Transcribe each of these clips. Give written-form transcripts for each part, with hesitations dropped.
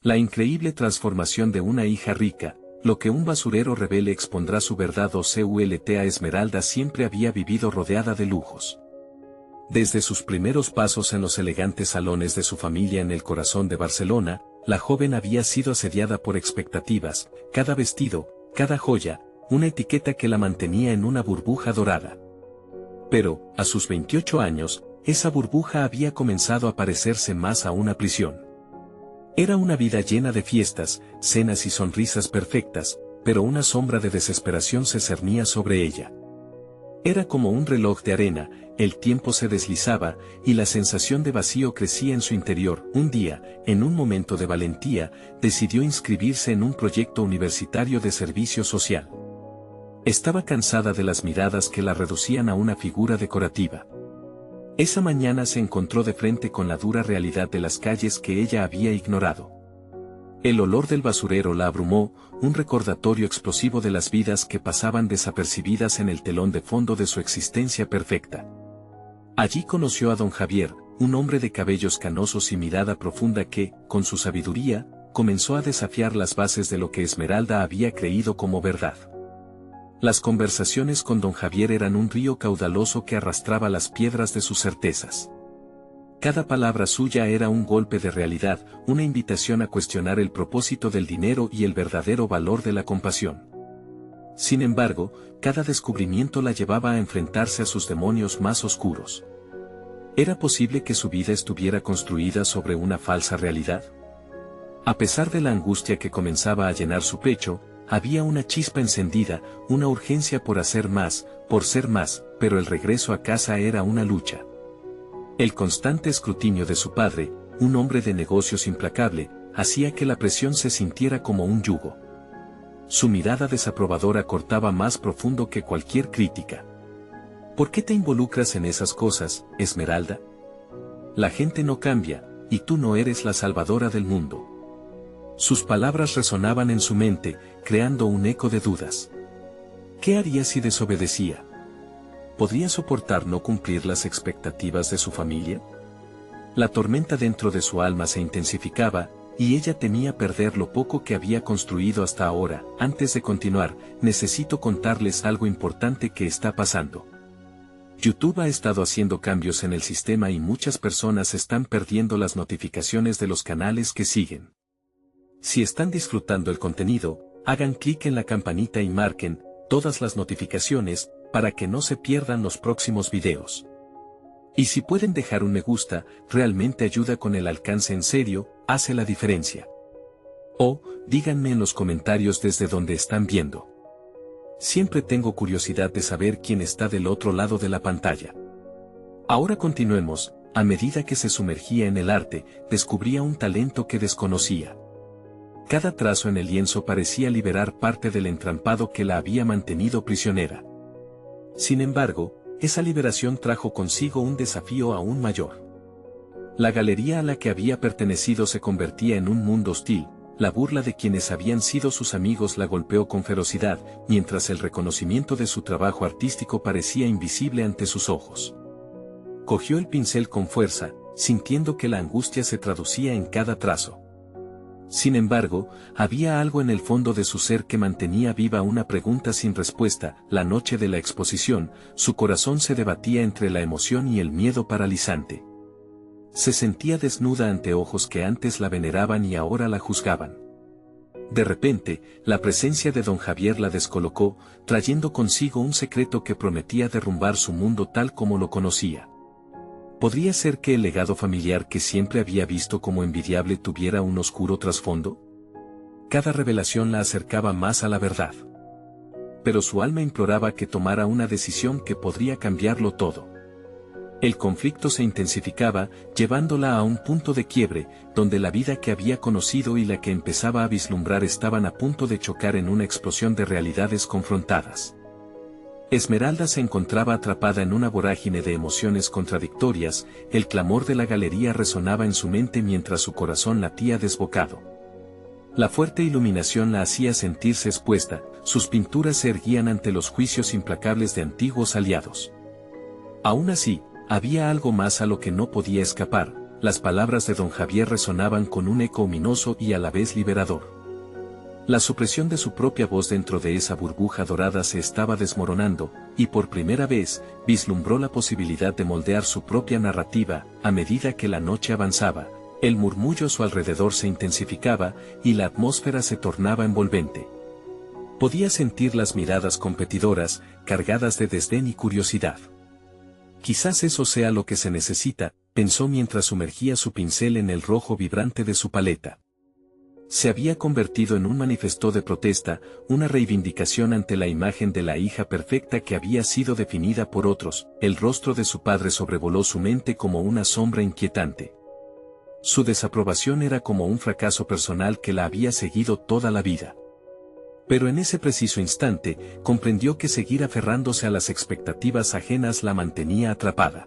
La increíble transformación de una hija rica, lo que un basurero rebelde expondrá su verdad o culta. Esmeralda siempre había vivido rodeada de lujos. Desde sus primeros pasos en los elegantes salones de su familia en el corazón de Barcelona, la joven había sido asediada por expectativas, cada vestido, cada joya, una etiqueta que la mantenía en una burbuja dorada. Pero, a sus 28 años, esa burbuja había comenzado a parecerse más a una prisión. Era una vida llena de fiestas, cenas y sonrisas perfectas, pero una sombra de desesperación se cernía sobre ella. Era como un reloj de arena, el tiempo se deslizaba, y la sensación de vacío crecía en su interior. Un día, en un momento de valentía, decidió inscribirse en un proyecto universitario de servicio social. Estaba cansada de las miradas que la reducían a una figura decorativa. Esa mañana se encontró de frente con la dura realidad de las calles que ella había ignorado. El olor del basurero la abrumó, un recordatorio explosivo de las vidas que pasaban desapercibidas en el telón de fondo de su existencia perfecta. Allí conoció a don Javier, un hombre de cabellos canosos y mirada profunda que, con su sabiduría, comenzó a desafiar las bases de lo que Esmeralda había creído como verdad. Las conversaciones con don Javier eran un río caudaloso que arrastraba las piedras de sus certezas. Cada palabra suya era un golpe de realidad, una invitación a cuestionar el propósito del dinero y el verdadero valor de la compasión. Sin embargo, cada descubrimiento la llevaba a enfrentarse a sus demonios más oscuros. ¿Era posible que su vida estuviera construida sobre una falsa realidad? A pesar de la angustia que comenzaba a llenar su pecho, había una chispa encendida, una urgencia por hacer más, por ser más, pero el regreso a casa era una lucha. El constante escrutinio de su padre, un hombre de negocios implacable, hacía que la presión se sintiera como un yugo. Su mirada desaprobadora cortaba más profundo que cualquier crítica. ¿Por qué te involucras en esas cosas, Esmeralda? La gente no cambia, y tú no eres la salvadora del mundo. Sus palabras resonaban en su mente, creando un eco de dudas. ¿Qué haría si desobedecía? ¿Podría soportar no cumplir las expectativas de su familia? La tormenta dentro de su alma se intensificaba, y ella temía perder lo poco que había construido hasta ahora. Antes de continuar, necesito contarles algo importante que está pasando. YouTube ha estado haciendo cambios en el sistema y muchas personas están perdiendo las notificaciones de los canales que siguen. Si están disfrutando el contenido, hagan clic en la campanita y marquen todas las notificaciones, para que no se pierdan los próximos videos. Y si pueden dejar un me gusta, realmente ayuda con el alcance en serio, hace la diferencia. O, díganme en los comentarios desde donde están viendo. Siempre tengo curiosidad de saber quién está del otro lado de la pantalla. Ahora continuemos. A medida que se sumergía en el arte, descubría un talento que desconocía. Cada trazo en el lienzo parecía liberar parte del entrampado que la había mantenido prisionera. Sin embargo, esa liberación trajo consigo un desafío aún mayor. La galería a la que había pertenecido se convertía en un mundo hostil, la burla de quienes habían sido sus amigos la golpeó con ferocidad, mientras el reconocimiento de su trabajo artístico parecía invisible ante sus ojos. Cogió el pincel con fuerza, sintiendo que la angustia se traducía en cada trazo. Sin embargo, había algo en el fondo de su ser que mantenía viva una pregunta sin respuesta. La noche de la exposición, su corazón se debatía entre la emoción y el miedo paralizante. Se sentía desnuda ante ojos que antes la veneraban y ahora la juzgaban. De repente, la presencia de don Javier la descolocó, trayendo consigo un secreto que prometía derrumbar su mundo tal como lo conocía. ¿Podría ser que el legado familiar que siempre había visto como envidiable tuviera un oscuro trasfondo? Cada revelación la acercaba más a la verdad. Pero su alma imploraba que tomara una decisión que podría cambiarlo todo. El conflicto se intensificaba, llevándola a un punto de quiebre, donde la vida que había conocido y la que empezaba a vislumbrar estaban a punto de chocar en una explosión de realidades confrontadas. Esmeralda se encontraba atrapada en una vorágine de emociones contradictorias, el clamor de la galería resonaba en su mente mientras su corazón latía desbocado. La fuerte iluminación la hacía sentirse expuesta, sus pinturas se erguían ante los juicios implacables de antiguos aliados. Aún así, había algo más a lo que no podía escapar, las palabras de don Javier resonaban con un eco ominoso y a la vez liberador. La supresión de su propia voz dentro de esa burbuja dorada se estaba desmoronando, y por primera vez, vislumbró la posibilidad de moldear su propia narrativa. A medida que la noche avanzaba, el murmullo a su alrededor se intensificaba, y la atmósfera se tornaba envolvente. Podía sentir las miradas competidoras, cargadas de desdén y curiosidad. Quizás eso sea lo que se necesita, pensó mientras sumergía su pincel en el rojo vibrante de su paleta. Se había convertido en un manifiesto de protesta, una reivindicación ante la imagen de la hija perfecta que había sido definida por otros. El rostro de su padre sobrevoló su mente como una sombra inquietante. Su desaprobación era como un fracaso personal que la había seguido toda la vida. Pero en ese preciso instante, comprendió que seguir aferrándose a las expectativas ajenas la mantenía atrapada.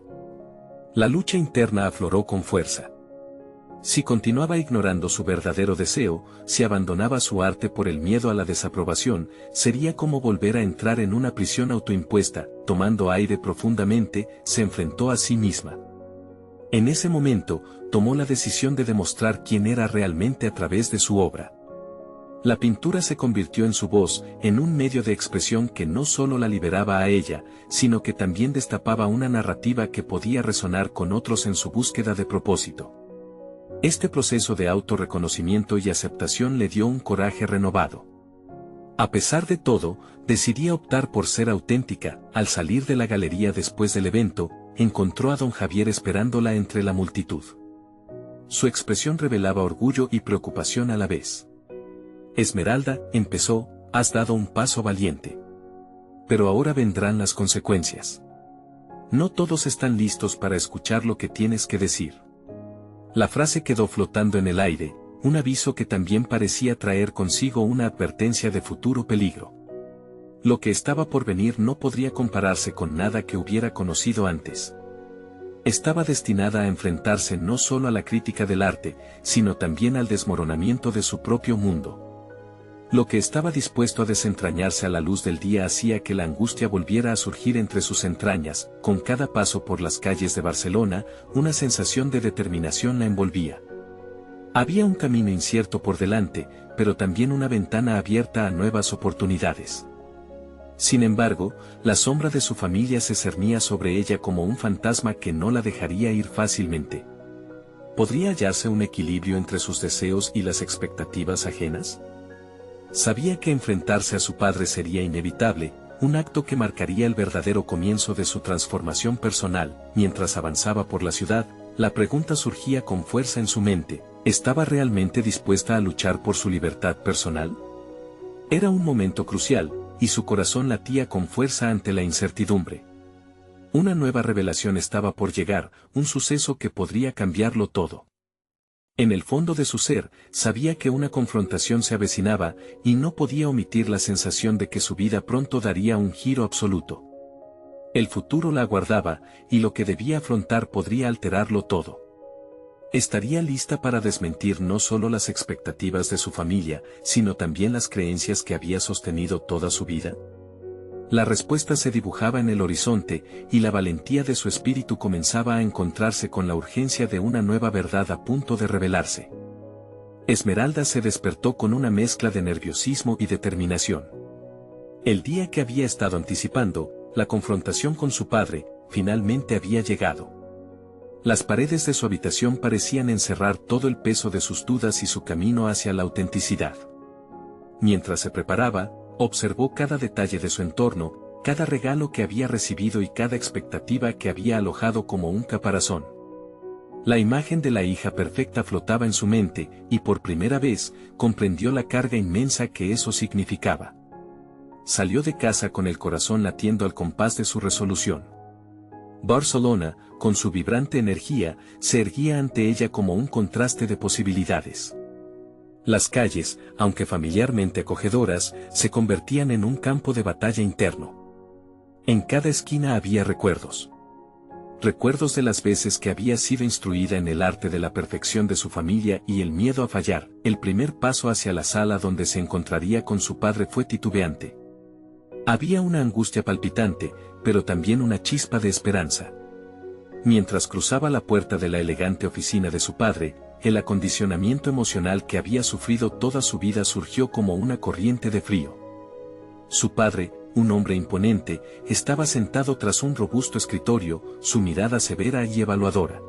La lucha interna afloró con fuerza. Si continuaba ignorando su verdadero deseo, si abandonaba su arte por el miedo a la desaprobación, sería como volver a entrar en una prisión autoimpuesta. Tomando aire profundamente, se enfrentó a sí misma. En ese momento, tomó la decisión de demostrar quién era realmente a través de su obra. La pintura se convirtió en su voz, en un medio de expresión que no solo la liberaba a ella, sino que también destapaba una narrativa que podía resonar con otros en su búsqueda de propósito. Este proceso de autorreconocimiento y aceptación le dio un coraje renovado. A pesar de todo, decidía optar por ser auténtica. Al salir de la galería después del evento, encontró a don Javier esperándola entre la multitud. Su expresión revelaba orgullo y preocupación a la vez. Esmeralda, empezó, has dado un paso valiente. Pero ahora vendrán las consecuencias. No todos están listos para escuchar lo que tienes que decir. La frase quedó flotando en el aire, un aviso que también parecía traer consigo una advertencia de futuro peligro. Lo que estaba por venir no podría compararse con nada que hubiera conocido antes. Estaba destinada a enfrentarse no solo a la crítica del arte, sino también al desmoronamiento de su propio mundo. Lo que estaba dispuesto a desentrañarse a la luz del día hacía que la angustia volviera a surgir entre sus entrañas. Con cada paso por las calles de Barcelona, una sensación de determinación la envolvía. Había un camino incierto por delante, pero también una ventana abierta a nuevas oportunidades. Sin embargo, la sombra de su familia se cernía sobre ella como un fantasma que no la dejaría ir fácilmente. ¿Podría hallarse un equilibrio entre sus deseos y las expectativas ajenas? Sabía que enfrentarse a su padre sería inevitable, un acto que marcaría el verdadero comienzo de su transformación personal. Mientras avanzaba por la ciudad, la pregunta surgía con fuerza en su mente: ¿estaba realmente dispuesta a luchar por su libertad personal? Era un momento crucial, y su corazón latía con fuerza ante la incertidumbre. Una nueva revelación estaba por llegar, un suceso que podría cambiarlo todo. En el fondo de su ser, sabía que una confrontación se avecinaba, y no podía omitir la sensación de que su vida pronto daría un giro absoluto. El futuro la aguardaba, y lo que debía afrontar podría alterarlo todo. ¿Estaría lista para desmentir no solo las expectativas de su familia, sino también las creencias que había sostenido toda su vida? La respuesta se dibujaba en el horizonte, y la valentía de su espíritu comenzaba a encontrarse con la urgencia de una nueva verdad a punto de revelarse. Esmeralda se despertó con una mezcla de nerviosismo y determinación. El día que había estado anticipando, la confrontación con su padre, finalmente había llegado. Las paredes de su habitación parecían encerrar todo el peso de sus dudas y su camino hacia la autenticidad. Mientras se preparaba, observó cada detalle de su entorno, cada regalo que había recibido y cada expectativa que había alojado como un caparazón. La imagen de la hija perfecta flotaba en su mente, y por primera vez, comprendió la carga inmensa que eso significaba. Salió de casa con el corazón latiendo al compás de su resolución. Barcelona, con su vibrante energía, se erguía ante ella como un contraste de posibilidades. Las calles, aunque familiarmente acogedoras, se convertían en un campo de batalla interno. En cada esquina había recuerdos. Recuerdos de las veces que había sido instruida en el arte de la perfección de su familia y el miedo a fallar. El primer paso hacia la sala donde se encontraría con su padre fue titubeante. Había una angustia palpitante, pero también una chispa de esperanza. Mientras cruzaba la puerta de la elegante oficina de su padre, el acondicionamiento emocional que había sufrido toda su vida surgió como una corriente de frío. Su padre, un hombre imponente, estaba sentado tras un robusto escritorio, su mirada severa y evaluadora.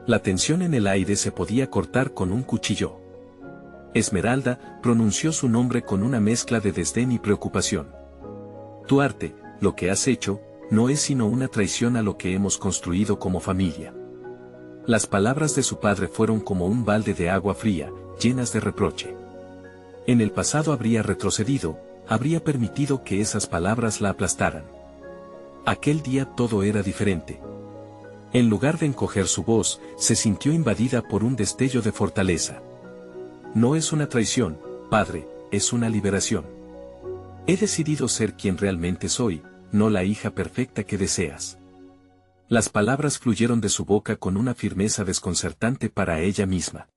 La tensión en el aire se podía cortar con un cuchillo. Esmeralda pronunció su nombre con una mezcla de desdén y preocupación. Tu arte, lo que has hecho, no es sino una traición a lo que hemos construido como familia. Las palabras de su padre fueron como un balde de agua fría, llenas de reproche. En el pasado habría retrocedido, habría permitido que esas palabras la aplastaran. Aquel día todo era diferente. En lugar de encoger su voz, se sintió invadida por un destello de fortaleza. No es una traición, padre, es una liberación. He decidido ser quien realmente soy, no la hija perfecta que deseas. Las palabras fluyeron de su boca con una firmeza desconcertante para ella misma.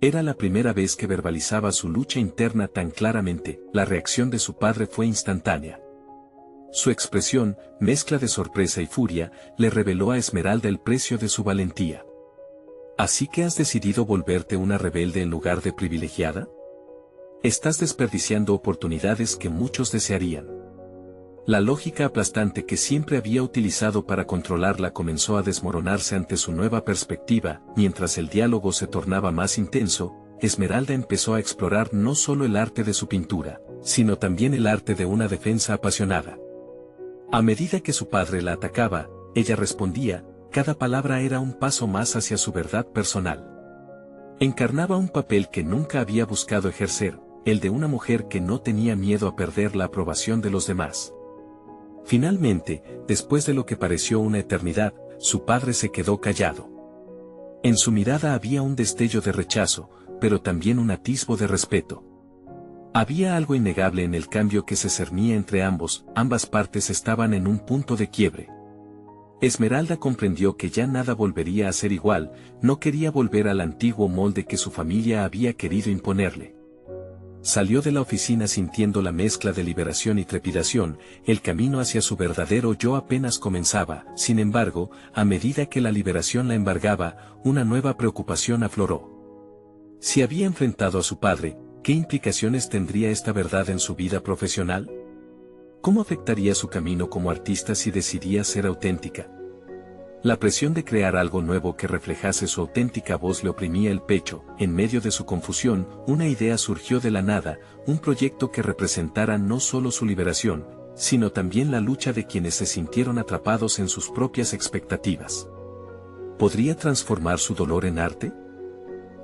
Era la primera vez que verbalizaba su lucha interna tan claramente. La reacción de su padre fue instantánea. Su expresión, mezcla de sorpresa y furia, le reveló a Esmeralda el precio de su valentía. ¿Así que has decidido volverte una rebelde en lugar de privilegiada? Estás desperdiciando oportunidades que muchos desearían. La lógica aplastante que siempre había utilizado para controlarla comenzó a desmoronarse ante su nueva perspectiva. Mientras el diálogo se tornaba más intenso, Esmeralda empezó a explorar no solo el arte de su pintura, sino también el arte de una defensa apasionada. A medida que su padre la atacaba, ella respondía, cada palabra era un paso más hacia su verdad personal. Encarnaba un papel que nunca había buscado ejercer, el de una mujer que no tenía miedo a perder la aprobación de los demás. Finalmente, después de lo que pareció una eternidad, su padre se quedó callado. En su mirada había un destello de rechazo, pero también un atisbo de respeto. Había algo innegable en el cambio que se cernía entre ambas partes estaban en un punto de quiebre. Esmeralda comprendió que ya nada volvería a ser igual, no quería volver al antiguo molde que su familia había querido imponerle. Salió de la oficina sintiendo la mezcla de liberación y trepidación, el camino hacia su verdadero yo apenas comenzaba. Sin embargo, a medida que la liberación la embargaba, una nueva preocupación afloró. Si había enfrentado a su padre, ¿qué implicaciones tendría esta verdad en su vida profesional? ¿Cómo afectaría su camino como artista si decidía ser auténtica? La presión de crear algo nuevo que reflejase su auténtica voz le oprimía el pecho. En medio de su confusión, una idea surgió de la nada, un proyecto que representara no solo su liberación, sino también la lucha de quienes se sintieron atrapados en sus propias expectativas. ¿Podría transformar su dolor en arte?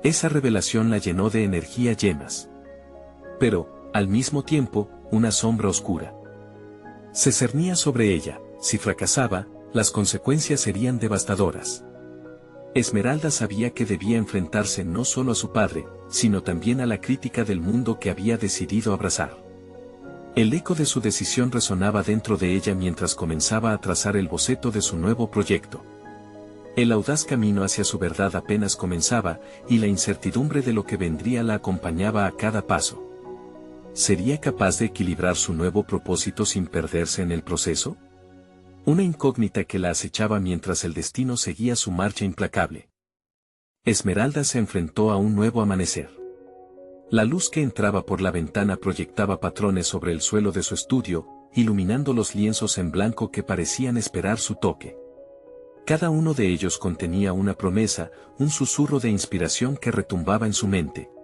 Esa revelación la llenó de energía llenas. Pero, al mismo tiempo, una sombra oscura se cernía sobre ella. Si fracasaba, las consecuencias serían devastadoras. Esmeralda sabía que debía enfrentarse no solo a su padre, sino también a la crítica del mundo que había decidido abrazar. El eco de su decisión resonaba dentro de ella mientras comenzaba a trazar el boceto de su nuevo proyecto. El audaz camino hacia su verdad apenas comenzaba, y la incertidumbre de lo que vendría la acompañaba a cada paso. ¿Sería capaz de equilibrar su nuevo propósito sin perderse en el proceso? Una incógnita que la acechaba mientras el destino seguía su marcha implacable. Esmeralda se enfrentó a un nuevo amanecer. La luz que entraba por la ventana proyectaba patrones sobre el suelo de su estudio, iluminando los lienzos en blanco que parecían esperar su toque. Cada uno de ellos contenía una promesa, un susurro de inspiración que retumbaba en su mente.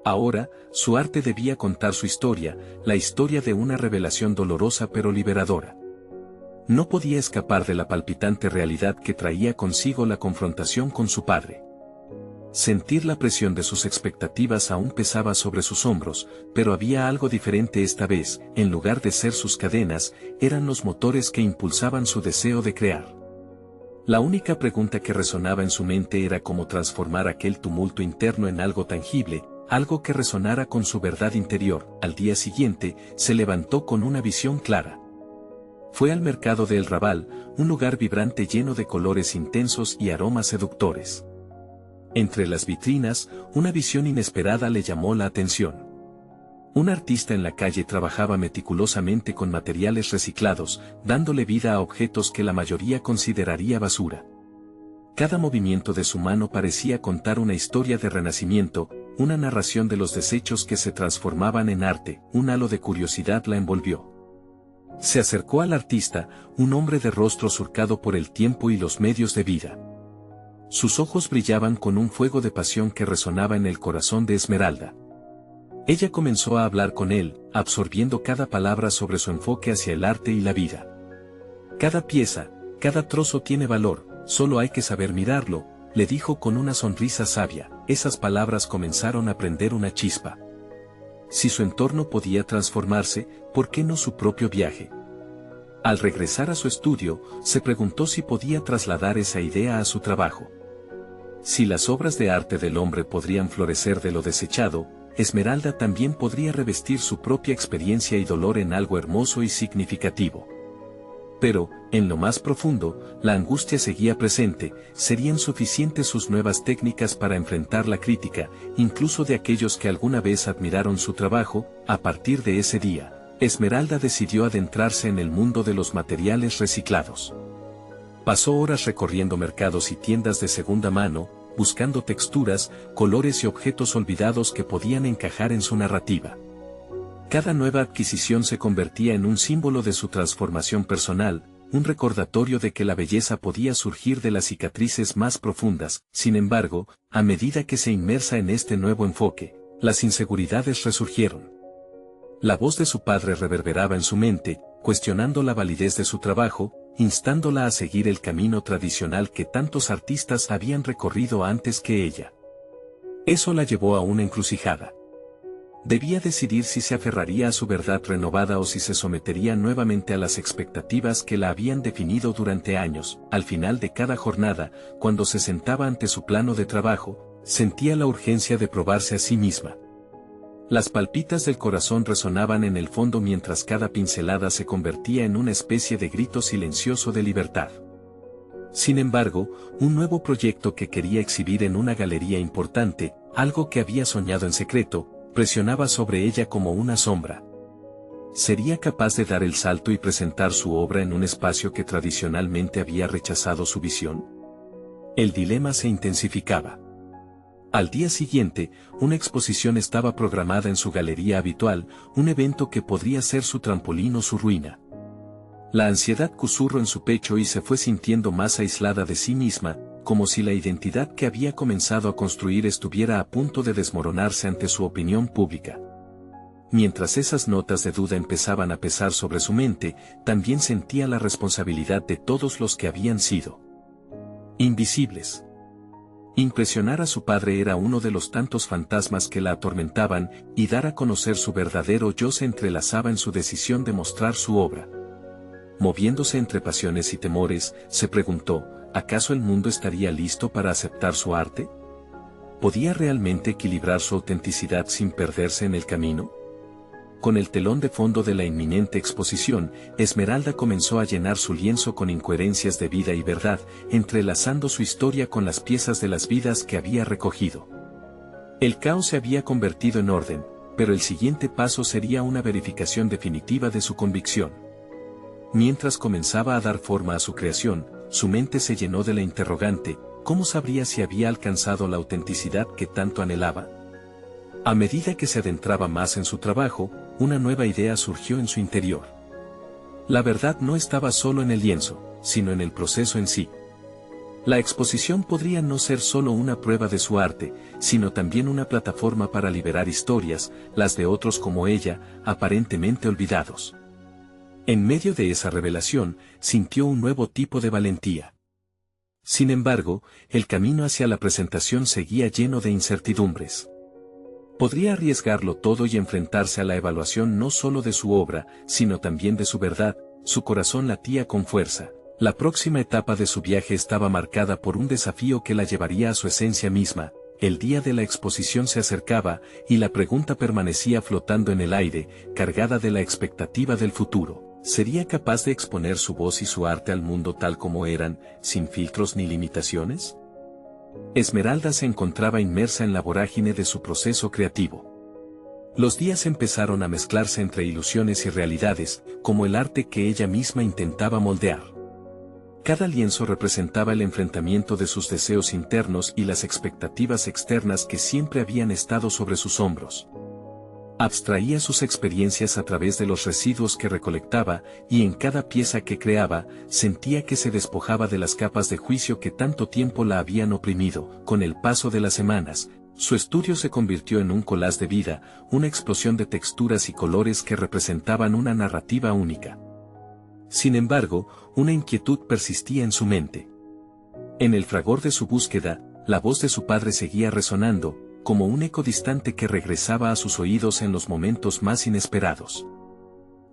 Ahora, su arte debía contar su historia, la historia de una revelación dolorosa pero liberadora. No podía escapar de la palpitante realidad que traía consigo la confrontación con su padre. Sentir la presión de sus expectativas aún pesaba sobre sus hombros, pero había algo diferente esta vez. En lugar de ser sus cadenas, eran los motores que impulsaban su deseo de crear. La única pregunta que resonaba en su mente era cómo transformar aquel tumulto interno en algo tangible, algo que resonara con su verdad interior. Al día siguiente, se levantó con una visión clara. Fue al mercado de El Raval, un lugar vibrante lleno de colores intensos y aromas seductores. Entre las vitrinas, una visión inesperada le llamó la atención. Un artista en la calle trabajaba meticulosamente con materiales reciclados, dándole vida a objetos que la mayoría consideraría basura. Cada movimiento de su mano parecía contar una historia de renacimiento, una narración de los desechos que se transformaban en arte. Un halo de curiosidad la envolvió. Se acercó al artista, un hombre de rostro surcado por el tiempo y los medios de vida. Sus ojos brillaban con un fuego de pasión que resonaba en el corazón de Esmeralda. Ella comenzó a hablar con él, absorbiendo cada palabra sobre su enfoque hacia el arte y la vida. Cada pieza, cada trozo tiene valor, solo hay que saber mirarlo, le dijo con una sonrisa sabia. Esas palabras comenzaron a prender una chispa. Si su entorno podía transformarse, ¿por qué no su propio viaje? Al regresar a su estudio, se preguntó si podía trasladar esa idea a su trabajo. Si las obras de arte del hombre podrían florecer de lo desechado, Esmeralda también podría revestir su propia experiencia y dolor en algo hermoso y significativo. Pero, en lo más profundo, la angustia seguía presente. ¿Serían suficientes sus nuevas técnicas para enfrentar la crítica, incluso de aquellos que alguna vez admiraron su trabajo? A partir de ese día, Esmeralda decidió adentrarse en el mundo de los materiales reciclados. Pasó horas recorriendo mercados y tiendas de segunda mano, buscando texturas, colores y objetos olvidados que podían encajar en su narrativa. Cada nueva adquisición se convertía en un símbolo de su transformación personal, un recordatorio de que la belleza podía surgir de las cicatrices más profundas. Sin embargo, a medida que se inmersa en este nuevo enfoque, las inseguridades resurgieron. La voz de su padre reverberaba en su mente, cuestionando la validez de su trabajo, instándola a seguir el camino tradicional que tantos artistas habían recorrido antes que ella. Eso la llevó a una encrucijada. Debía decidir si se aferraría a su verdad renovada o si se sometería nuevamente a las expectativas que la habían definido durante años. Al final de cada jornada, cuando se sentaba ante su plano de trabajo, sentía la urgencia de probarse a sí misma. Las palpitas del corazón resonaban en el fondo mientras cada pincelada se convertía en una especie de grito silencioso de libertad. Sin embargo, un nuevo proyecto que quería exhibir en una galería importante, algo que había soñado en secreto, presionaba sobre ella como una sombra. ¿Sería capaz de dar el salto y presentar su obra en un espacio que tradicionalmente había rechazado su visión? El dilema se intensificaba. Al día siguiente, una exposición estaba programada en su galería habitual, un evento que podría ser su trampolín o su ruina. La ansiedad cuzurró en su pecho y se fue sintiendo más aislada de sí misma, como si la identidad que había comenzado a construir estuviera a punto de desmoronarse ante su opinión pública. Mientras esas notas de duda empezaban a pesar sobre su mente, también sentía la responsabilidad de todos los que habían sido invisibles. Impresionar a su padre era uno de los tantos fantasmas que la atormentaban, y dar a conocer su verdadero yo se entrelazaba en su decisión de mostrar su obra. Moviéndose entre pasiones y temores, se preguntó, ¿acaso el mundo estaría listo para aceptar su arte? ¿Podía realmente equilibrar su autenticidad sin perderse en el camino? Con el telón de fondo de la inminente exposición, Esmeralda comenzó a llenar su lienzo con incoherencias de vida y verdad, entrelazando su historia con las piezas de las vidas que había recogido. El caos se había convertido en orden, pero el siguiente paso sería una verificación definitiva de su convicción. Mientras comenzaba a dar forma a su creación, su mente se llenó de la interrogante, ¿cómo sabría si había alcanzado la autenticidad que tanto anhelaba? A medida que se adentraba más en su trabajo, una nueva idea surgió en su interior. La verdad no estaba solo en el lienzo, sino en el proceso en sí. La exposición podría no ser solo una prueba de su arte, sino también una plataforma para liberar historias, las de otros como ella, aparentemente olvidados. En medio de esa revelación, sintió un nuevo tipo de valentía. Sin embargo, el camino hacia la presentación seguía lleno de incertidumbres. Podría arriesgarlo todo y enfrentarse a la evaluación no solo de su obra, sino también de su verdad. Su corazón latía con fuerza. La próxima etapa de su viaje estaba marcada por un desafío que la llevaría a su esencia misma. El día de la exposición se acercaba, y la pregunta permanecía flotando en el aire, cargada de la expectativa del futuro. ¿Sería capaz de exponer su voz y su arte al mundo tal como eran, sin filtros ni limitaciones? Esmeralda se encontraba inmersa en la vorágine de su proceso creativo. Los días empezaron a mezclarse entre ilusiones y realidades, como el arte que ella misma intentaba moldear. Cada lienzo representaba el enfrentamiento de sus deseos internos y las expectativas externas que siempre habían estado sobre sus hombros. Abstraía sus experiencias a través de los residuos que recolectaba, y en cada pieza que creaba, sentía que se despojaba de las capas de juicio que tanto tiempo la habían oprimido. Con el paso de las semanas, su estudio se convirtió en un collage de vida, una explosión de texturas y colores que representaban una narrativa única. Sin embargo, una inquietud persistía en su mente. En el fragor de su búsqueda, la voz de su padre seguía resonando, como un eco distante que regresaba a sus oídos en los momentos más inesperados.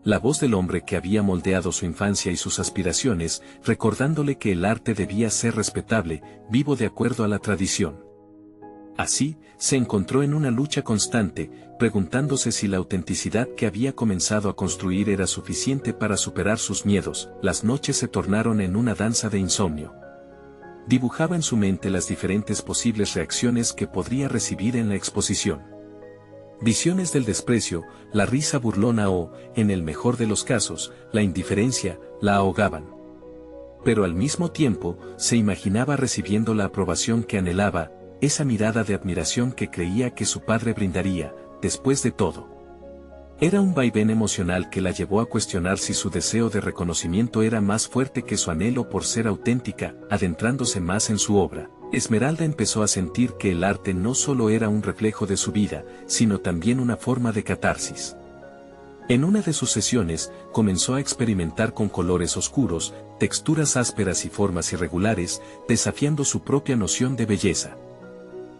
La voz del hombre que había moldeado su infancia y sus aspiraciones, recordándole que el arte debía ser respetable, vivo de acuerdo a la tradición. Así, se encontró en una lucha constante, preguntándose si la autenticidad que había comenzado a construir era suficiente para superar sus miedos. Las noches se tornaron en una danza de insomnio. Dibujaba en su mente las diferentes posibles reacciones que podría recibir en la exposición. Visiones del desprecio, la risa burlona o, en el mejor de los casos, la indiferencia, la ahogaban. Pero al mismo tiempo, se imaginaba recibiendo la aprobación que anhelaba, esa mirada de admiración que creía que su padre brindaría. Después de todo, era un vaivén emocional que la llevó a cuestionar si su deseo de reconocimiento era más fuerte que su anhelo por ser auténtica. Adentrándose más en su obra, Esmeralda empezó a sentir que el arte no solo era un reflejo de su vida, sino también una forma de catarsis. En una de sus sesiones, comenzó a experimentar con colores oscuros, texturas ásperas y formas irregulares, desafiando su propia noción de belleza.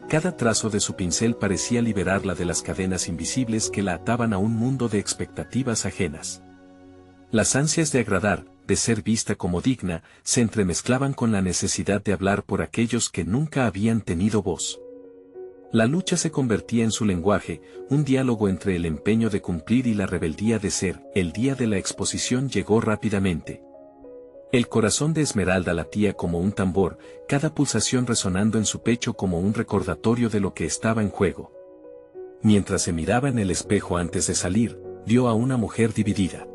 Cada trazo de su pincel parecía liberarla de las cadenas invisibles que la ataban a un mundo de expectativas ajenas. Las ansias de agradar, de ser vista como digna, se entremezclaban con la necesidad de hablar por aquellos que nunca habían tenido voz. La lucha se convertía en su lenguaje, un diálogo entre el empeño de cumplir y la rebeldía de ser. El día de la exposición llegó rápidamente. El corazón de Esmeralda latía como un tambor, cada pulsación resonando en su pecho como un recordatorio de lo que estaba en juego. Mientras se miraba en el espejo antes de salir, vio a una mujer dividida.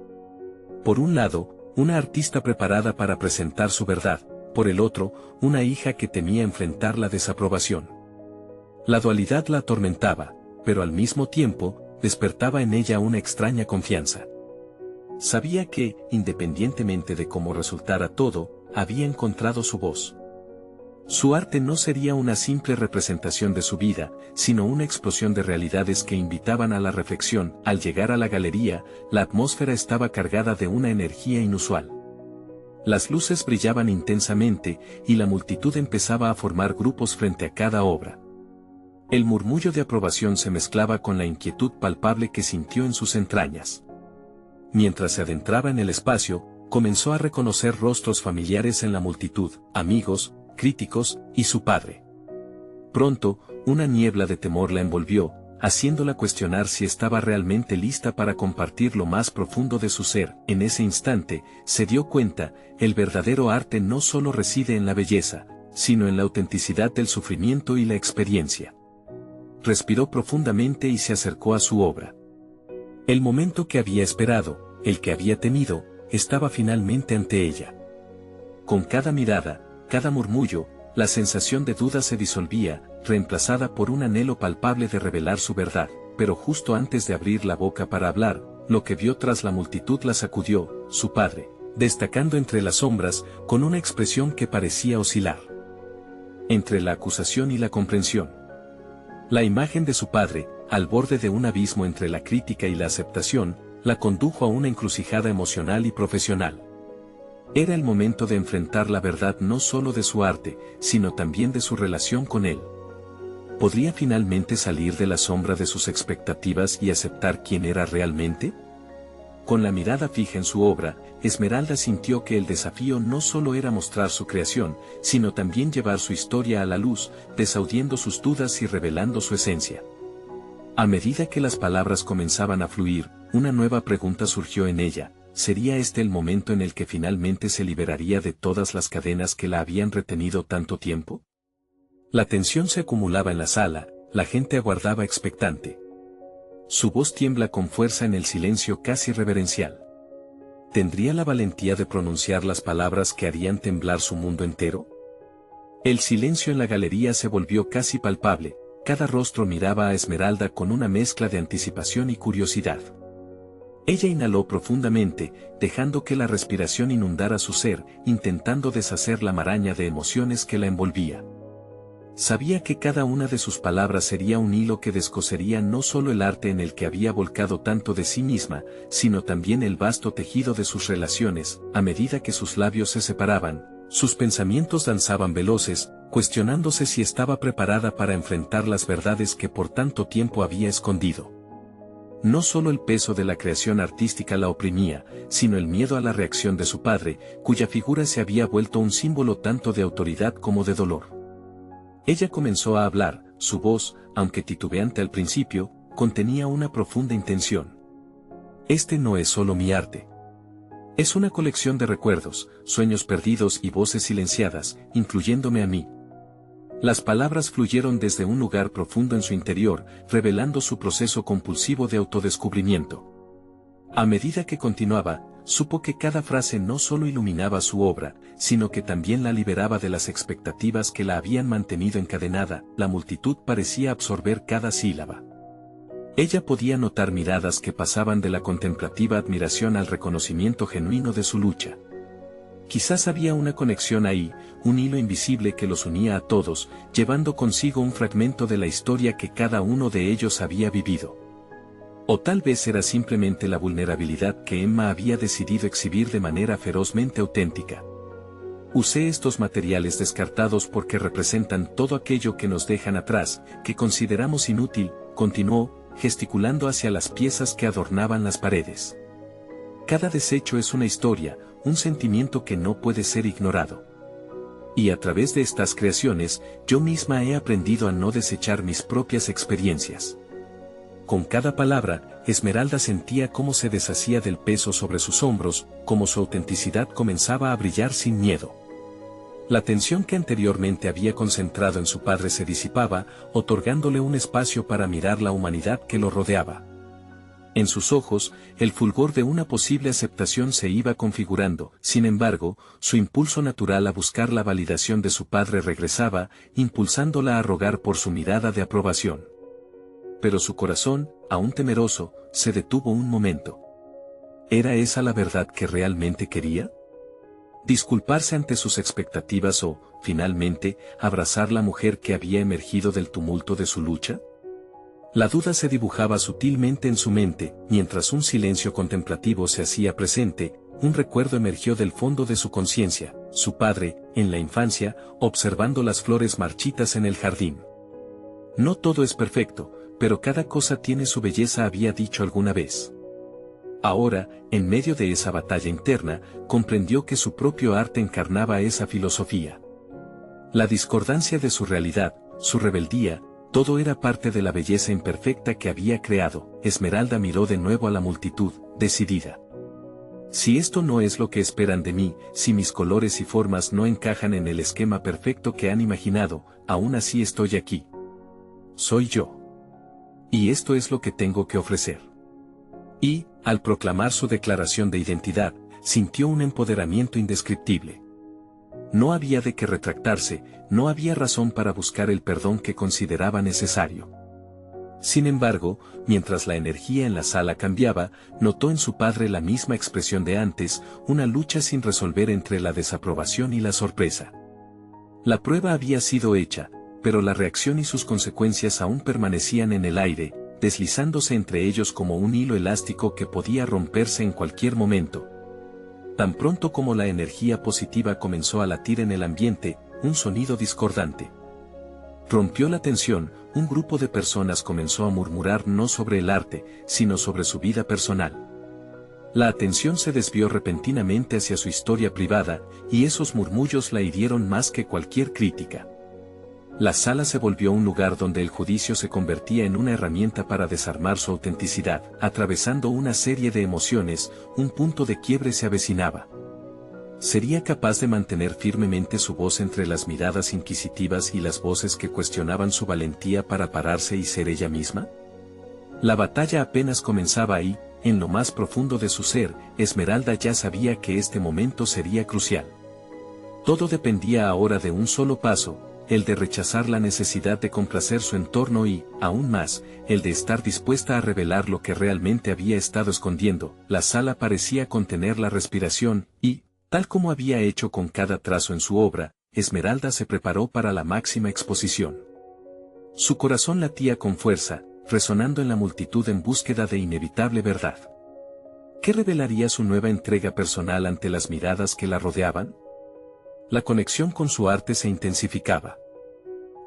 Por un lado, una artista preparada para presentar su verdad, por el otro, una hija que temía enfrentar la desaprobación. La dualidad la atormentaba, pero al mismo tiempo, despertaba en ella una extraña confianza. Sabía que, independientemente de cómo resultara todo, había encontrado su voz. Su arte no sería una simple representación de su vida, sino una explosión de realidades que invitaban a la reflexión. Al llegar a la galería, la atmósfera estaba cargada de una energía inusual. Las luces brillaban intensamente, y la multitud empezaba a formar grupos frente a cada obra. El murmullo de aprobación se mezclaba con la inquietud palpable que sintió en sus entrañas. Mientras se adentraba en el espacio, comenzó a reconocer rostros familiares en la multitud, amigos, críticos, y su padre. Pronto, una niebla de temor la envolvió, haciéndola cuestionar si estaba realmente lista para compartir lo más profundo de su ser. En ese instante, se dio cuenta, el verdadero arte no solo reside en la belleza, sino en la autenticidad del sufrimiento y la experiencia. Respiró profundamente y se acercó a su obra. El momento que había esperado, el que había temido, estaba finalmente ante ella. Con cada mirada, cada murmullo, la sensación de duda se disolvía, reemplazada por un anhelo palpable de revelar su verdad, pero justo antes de abrir la boca para hablar, lo que vio tras la multitud la sacudió, su padre, destacando entre las sombras, con una expresión que parecía oscilar entre la acusación y la comprensión. La imagen de su padre, al borde de un abismo entre la crítica y la aceptación, la condujo a una encrucijada emocional y profesional. Era el momento de enfrentar la verdad no solo de su arte, sino también de su relación con él. ¿Podría finalmente salir de la sombra de sus expectativas y aceptar quién era realmente? Con la mirada fija en su obra, Esmeralda sintió que el desafío no solo era mostrar su creación, sino también llevar su historia a la luz, desahudiendo sus dudas y revelando su esencia. A medida que las palabras comenzaban a fluir, una nueva pregunta surgió en ella: ¿sería este el momento en el que finalmente se liberaría de todas las cadenas que la habían retenido tanto tiempo? La tensión se acumulaba en la sala, la gente aguardaba expectante. Su voz tiembla con fuerza en el silencio casi reverencial. ¿Tendría la valentía de pronunciar las palabras que harían temblar su mundo entero? El silencio en la galería se volvió casi palpable, cada rostro miraba a Esmeralda con una mezcla de anticipación y curiosidad. Ella inhaló profundamente, dejando que la respiración inundara su ser, intentando deshacer la maraña de emociones que la envolvía. Sabía que cada una de sus palabras sería un hilo que descosería no solo el arte en el que había volcado tanto de sí misma, sino también el vasto tejido de sus relaciones. A medida que sus labios se separaban, sus pensamientos danzaban veloces, cuestionándose si estaba preparada para enfrentar las verdades que por tanto tiempo había escondido. No solo el peso de la creación artística la oprimía, sino el miedo a la reacción de su padre, cuya figura se había vuelto un símbolo tanto de autoridad como de dolor. Ella comenzó a hablar, su voz, aunque titubeante al principio, contenía una profunda intención. Este no es solo mi arte. Es una colección de recuerdos, sueños perdidos y voces silenciadas, incluyéndome a mí. Las palabras fluyeron desde un lugar profundo en su interior, revelando su proceso compulsivo de autodescubrimiento. A medida que continuaba, supo que cada frase no solo iluminaba su obra, sino que también la liberaba de las expectativas que la habían mantenido encadenada. La multitud parecía absorber cada sílaba. Ella podía notar miradas que pasaban de la contemplativa admiración al reconocimiento genuino de su lucha. Quizás había una conexión ahí, un hilo invisible que los unía a todos, llevando consigo un fragmento de la historia que cada uno de ellos había vivido. O tal vez era simplemente la vulnerabilidad que Emma había decidido exhibir de manera ferozmente auténtica. Usé estos materiales descartados porque representan todo aquello que nos dejan atrás, que consideramos inútil, continuó, gesticulando hacia las piezas que adornaban las paredes. Cada desecho es una historia, un sentimiento que no puede ser ignorado. Y a través de estas creaciones, yo misma he aprendido a no desechar mis propias experiencias. Con cada palabra, Esmeralda sentía cómo se deshacía del peso sobre sus hombros, cómo su autenticidad comenzaba a brillar sin miedo. La tensión que anteriormente había concentrado en su padre se disipaba, otorgándole un espacio para mirar la humanidad que lo rodeaba. En sus ojos, el fulgor de una posible aceptación se iba configurando, sin embargo, su impulso natural a buscar la validación de su padre regresaba, impulsándola a rogar por su mirada de aprobación. Pero su corazón, aún temeroso, se detuvo un momento. ¿Era esa la verdad que realmente quería? ¿Disculparse ante sus expectativas o, finalmente, abrazar la mujer que había emergido del tumulto de su lucha? La duda se dibujaba sutilmente en su mente, mientras un silencio contemplativo se hacía presente, un recuerdo emergió del fondo de su conciencia, su padre, en la infancia, observando las flores marchitas en el jardín. No todo es perfecto, pero cada cosa tiene su belleza, había dicho alguna vez. Ahora, en medio de esa batalla interna, comprendió que su propio arte encarnaba esa filosofía. La discordancia de su realidad, su rebeldía, todo era parte de la belleza imperfecta que había creado. Esmeralda miró de nuevo a la multitud, decidida. Si esto no es lo que esperan de mí, si mis colores y formas no encajan en el esquema perfecto que han imaginado, aún así estoy aquí. Soy yo. Y esto es lo que tengo que ofrecer. Y, al proclamar su declaración de identidad, sintió un empoderamiento indescriptible. No había de qué retractarse, no había razón para buscar el perdón que consideraba necesario. Sin embargo, mientras la energía en la sala cambiaba, notó en su padre la misma expresión de antes, una lucha sin resolver entre la desaprobación y la sorpresa. La prueba había sido hecha, pero la reacción y sus consecuencias aún permanecían en el aire, deslizándose entre ellos como un hilo elástico que podía romperse en cualquier momento. Tan pronto como la energía positiva comenzó a latir en el ambiente, un sonido discordante rompió la tensión. Un grupo de personas comenzó a murmurar no sobre el arte, sino sobre su vida personal. La atención se desvió repentinamente hacia su historia privada, y esos murmullos la hirieron más que cualquier crítica. La sala se volvió un lugar donde el juicio se convertía en una herramienta para desarmar su autenticidad. Atravesando una serie de emociones, un punto de quiebre se avecinaba. ¿Sería capaz de mantener firmemente su voz entre las miradas inquisitivas y las voces que cuestionaban su valentía para pararse y ser ella misma? La batalla apenas comenzaba y, en lo más profundo de su ser, Esmeralda ya sabía que este momento sería crucial. Todo dependía ahora de un solo paso, el de rechazar la necesidad de complacer su entorno y, aún más, el de estar dispuesta a revelar lo que realmente había estado escondiendo. La sala parecía contener la respiración, y, tal como había hecho con cada trazo en su obra, Esmeralda se preparó para la máxima exposición. Su corazón latía con fuerza, resonando en la multitud en búsqueda de inevitable verdad. ¿Qué revelaría su nueva entrega personal ante las miradas que la rodeaban? La conexión con su arte se intensificaba.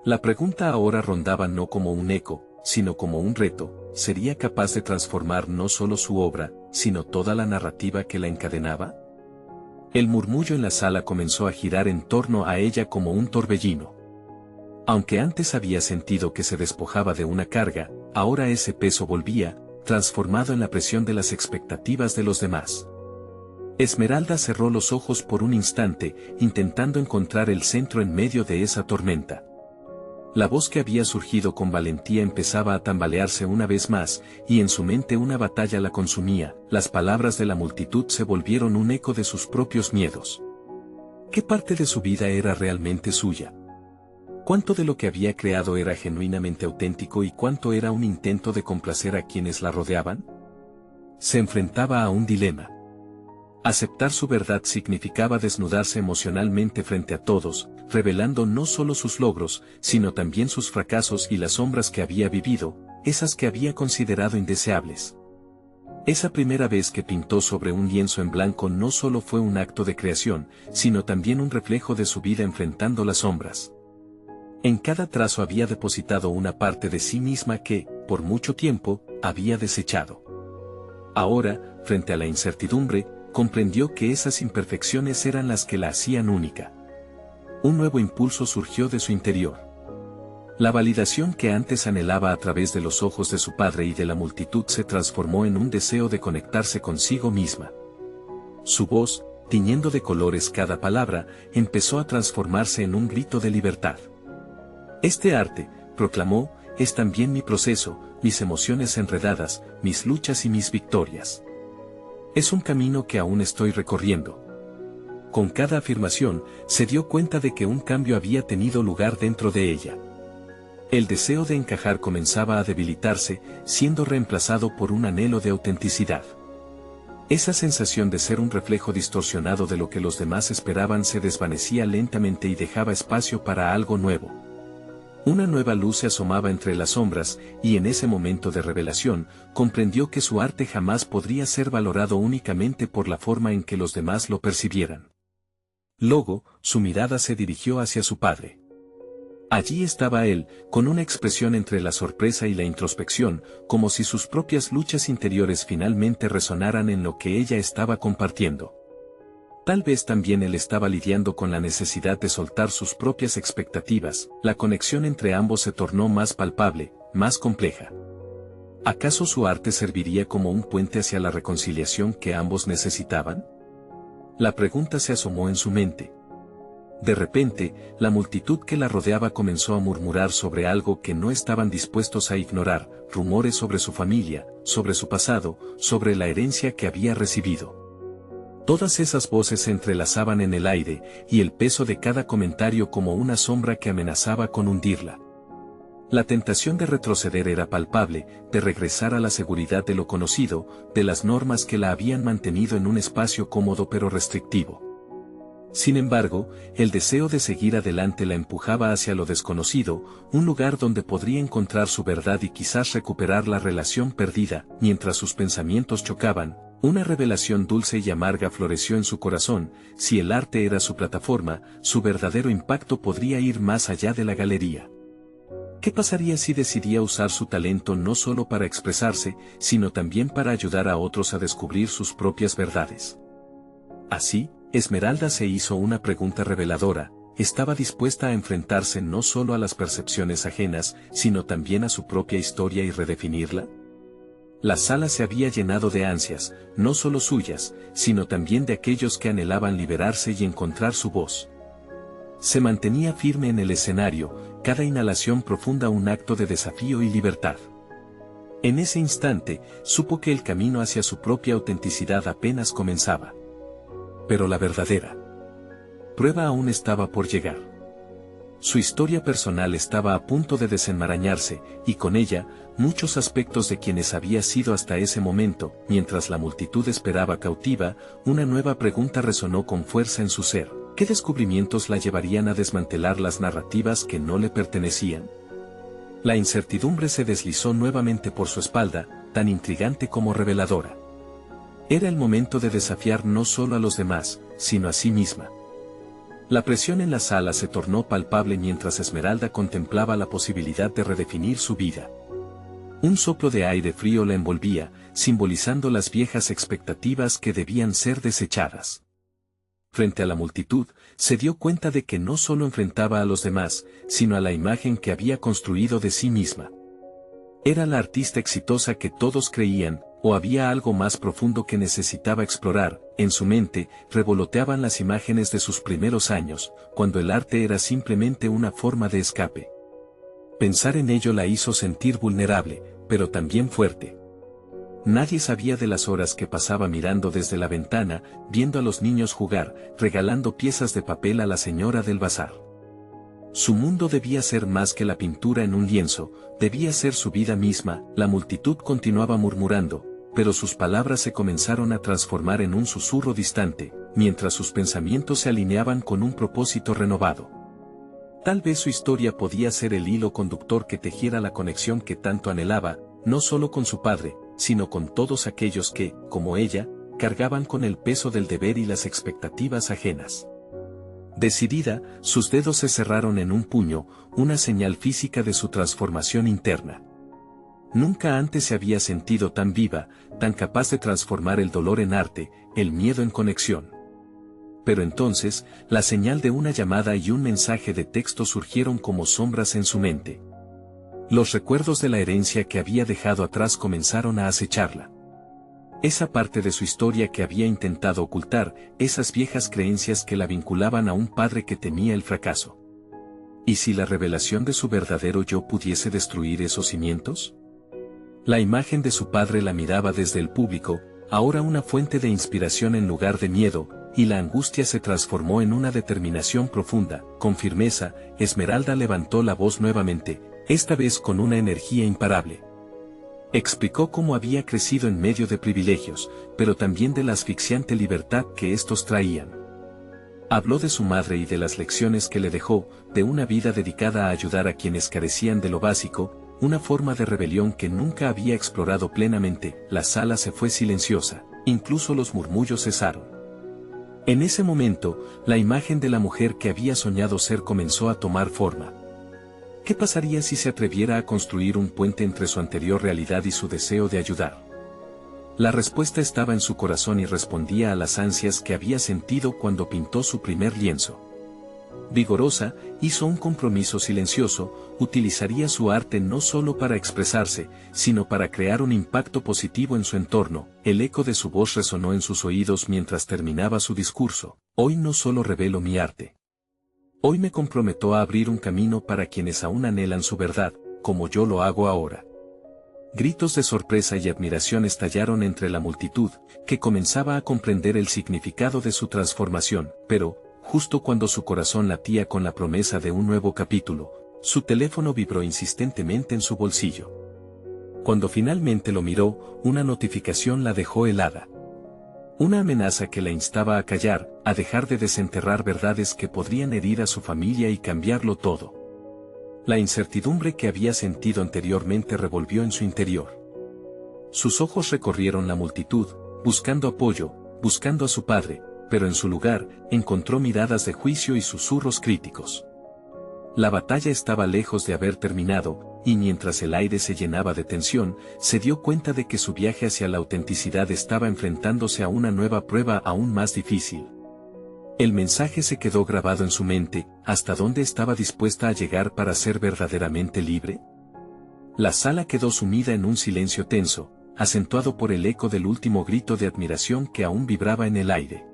La pregunta ahora rondaba no como un eco, sino como un reto: ¿sería capaz de transformar no solo su obra, sino toda la narrativa que la encadenaba? El murmullo en la sala comenzó a girar en torno a ella como un torbellino. Aunque antes había sentido que se despojaba de una carga, ahora ese peso volvía, transformado en la presión de las expectativas de los demás. Esmeralda cerró los ojos por un instante, intentando encontrar el centro en medio de esa tormenta. La voz que había surgido con valentía empezaba a tambalearse una vez más, y en su mente una batalla la consumía. Las palabras de la multitud se volvieron un eco de sus propios miedos. ¿Qué parte de su vida era realmente suya? ¿Cuánto de lo que había creado era genuinamente auténtico y cuánto era un intento de complacer a quienes la rodeaban? Se enfrentaba a un dilema. Aceptar su verdad significaba desnudarse emocionalmente frente a todos, revelando no solo sus logros, sino también sus fracasos y las sombras que había vivido, esas que había considerado indeseables. Esa primera vez que pintó sobre un lienzo en blanco no solo fue un acto de creación, sino también un reflejo de su vida enfrentando las sombras. En cada trazo había depositado una parte de sí misma que, por mucho tiempo, había desechado. Ahora, frente a la incertidumbre, comprendió que esas imperfecciones eran las que la hacían única. Un nuevo impulso surgió de su interior. La validación que antes anhelaba a través de los ojos de su padre y de la multitud se transformó en un deseo de conectarse consigo misma. Su voz, tiñendo de colores cada palabra, empezó a transformarse en un grito de libertad. Este arte, proclamó, es también mi proceso, mis emociones enredadas, mis luchas y mis victorias. Es un camino que aún estoy recorriendo. Con cada afirmación, se dio cuenta de que un cambio había tenido lugar dentro de ella. El deseo de encajar comenzaba a debilitarse, siendo reemplazado por un anhelo de autenticidad. Esa sensación de ser un reflejo distorsionado de lo que los demás esperaban se desvanecía lentamente y dejaba espacio para algo nuevo. Una nueva luz se asomaba entre las sombras, y en ese momento de revelación, comprendió que su arte jamás podría ser valorado únicamente por la forma en que los demás lo percibieran. Luego, su mirada se dirigió hacia su padre. Allí estaba él, con una expresión entre la sorpresa y la introspección, como si sus propias luchas interiores finalmente resonaran en lo que ella estaba compartiendo. Tal vez también él estaba lidiando con la necesidad de soltar sus propias expectativas. La conexión entre ambos se tornó más palpable, más compleja. ¿Acaso su arte serviría como un puente hacia la reconciliación que ambos necesitaban? La pregunta se asomó en su mente. De repente, la multitud que la rodeaba comenzó a murmurar sobre algo que no estaban dispuestos a ignorar: rumores sobre su familia, sobre su pasado, sobre la herencia que había recibido. Todas esas voces se entrelazaban en el aire, y el peso de cada comentario como una sombra que amenazaba con hundirla. La tentación de retroceder era palpable, de regresar a la seguridad de lo conocido, de las normas que la habían mantenido en un espacio cómodo pero restrictivo. Sin embargo, el deseo de seguir adelante la empujaba hacia lo desconocido, un lugar donde podría encontrar su verdad y quizás recuperar la relación perdida. Mientras sus pensamientos chocaban, una revelación dulce y amarga floreció en su corazón: si el arte era su plataforma, su verdadero impacto podría ir más allá de la galería. ¿Qué pasaría si decidía usar su talento no solo para expresarse, sino también para ayudar a otros a descubrir sus propias verdades? Así, Esmeralda se hizo una pregunta reveladora: ¿estaba dispuesta a enfrentarse no solo a las percepciones ajenas, sino también a su propia historia y redefinirla? La sala se había llenado de ansias, no solo suyas, sino también de aquellos que anhelaban liberarse y encontrar su voz. Se mantenía firme en el escenario, cada inhalación profunda un acto de desafío y libertad. En ese instante, supo que el camino hacia su propia autenticidad apenas comenzaba. Pero la verdadera prueba aún estaba por llegar. Su historia personal estaba a punto de desenmarañarse, y con ella, muchos aspectos de quienes había sido hasta ese momento. Mientras la multitud esperaba cautiva, una nueva pregunta resonó con fuerza en su ser. ¿Qué descubrimientos la llevarían a desmantelar las narrativas que no le pertenecían? La incertidumbre se deslizó nuevamente por su espalda, tan intrigante como reveladora. Era el momento de desafiar no solo a los demás, sino a sí misma. La presión en la sala se tornó palpable mientras Esmeralda contemplaba la posibilidad de redefinir su vida. Un soplo de aire frío la envolvía, simbolizando las viejas expectativas que debían ser desechadas. Frente a la multitud, se dio cuenta de que no solo enfrentaba a los demás, sino a la imagen que había construido de sí misma. ¿Era la artista exitosa que todos creían, o había algo más profundo que necesitaba explorar? En su mente, revoloteaban las imágenes de sus primeros años, cuando el arte era simplemente una forma de escape. Pensar en ello la hizo sentir vulnerable, pero también fuerte. Nadie sabía de las horas que pasaba mirando desde la ventana, viendo a los niños jugar, regalando piezas de papel a la señora del bazar. Su mundo debía ser más que la pintura en un lienzo, debía ser su vida misma. La multitud continuaba murmurando, pero sus palabras se comenzaron a transformar en un susurro distante, mientras sus pensamientos se alineaban con un propósito renovado. Tal vez su historia podía ser el hilo conductor que tejiera la conexión que tanto anhelaba, no solo con su padre, sino con todos aquellos que, como ella, cargaban con el peso del deber y las expectativas ajenas. Decidida, sus dedos se cerraron en un puño, una señal física de su transformación interna. Nunca antes se había sentido tan viva, tan capaz de transformar el dolor en arte, el miedo en conexión. Pero entonces, la señal de una llamada y un mensaje de texto surgieron como sombras en su mente. Los recuerdos de la herencia que había dejado atrás comenzaron a acecharla. Esa parte de su historia que había intentado ocultar, esas viejas creencias que la vinculaban a un padre que temía el fracaso. ¿Y si la revelación de su verdadero yo pudiese destruir esos cimientos? La imagen de su padre la miraba desde el público, ahora una fuente de inspiración en lugar de miedo, y la angustia se transformó en una determinación profunda. Con firmeza, Esmeralda levantó la voz nuevamente, esta vez con una energía imparable. Explicó cómo había crecido en medio de privilegios, pero también de la asfixiante libertad que estos traían. Habló de su madre y de las lecciones que le dejó, de una vida dedicada a ayudar a quienes carecían de lo básico, una forma de rebelión que nunca había explorado plenamente. La sala se fue silenciosa, incluso los murmullos cesaron. En ese momento, la imagen de la mujer que había soñado ser comenzó a tomar forma. ¿Qué pasaría si se atreviera a construir un puente entre su anterior realidad y su deseo de ayudar? La respuesta estaba en su corazón y respondía a las ansias que había sentido cuando pintó su primer lienzo. Vigorosa, hizo un compromiso silencioso, utilizaría su arte no solo para expresarse, sino para crear un impacto positivo en su entorno. El eco de su voz resonó en sus oídos mientras terminaba su discurso. Hoy no solo revelo mi arte. Hoy me comprometo a abrir un camino para quienes aún anhelan su verdad, como yo lo hago ahora. Gritos de sorpresa y admiración estallaron entre la multitud, que comenzaba a comprender el significado de su transformación, pero, justo cuando su corazón latía con la promesa de un nuevo capítulo, su teléfono vibró insistentemente en su bolsillo. Cuando finalmente lo miró, una notificación la dejó helada. Una amenaza que la instaba a callar, a dejar de desenterrar verdades que podrían herir a su familia y cambiarlo todo. La incertidumbre que había sentido anteriormente revolvió en su interior. Sus ojos recorrieron la multitud, buscando apoyo, buscando a su padre, pero en su lugar, encontró miradas de juicio y susurros críticos. La batalla estaba lejos de haber terminado, y mientras el aire se llenaba de tensión, se dio cuenta de que su viaje hacia la autenticidad estaba enfrentándose a una nueva prueba aún más difícil. El mensaje se quedó grabado en su mente. ¿Hasta dónde estaba dispuesta a llegar para ser verdaderamente libre? La sala quedó sumida en un silencio tenso, acentuado por el eco del último grito de admiración que aún vibraba en el aire.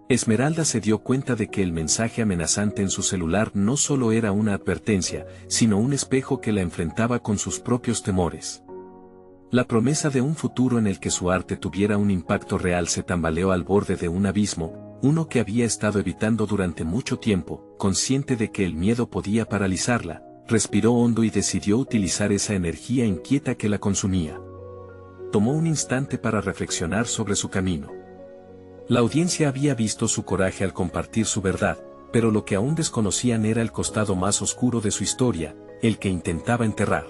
Esmeralda se dio cuenta de que el mensaje amenazante en su celular no solo era una advertencia, sino un espejo que la enfrentaba con sus propios temores. La promesa de un futuro en el que su arte tuviera un impacto real se tambaleó al borde de un abismo, uno que había estado evitando durante mucho tiempo. Consciente de que el miedo podía paralizarla, respiró hondo y decidió utilizar esa energía inquieta que la consumía. Tomó un instante para reflexionar sobre su camino. La audiencia había visto su coraje al compartir su verdad, pero lo que aún desconocían era el costado más oscuro de su historia, el que intentaba enterrar.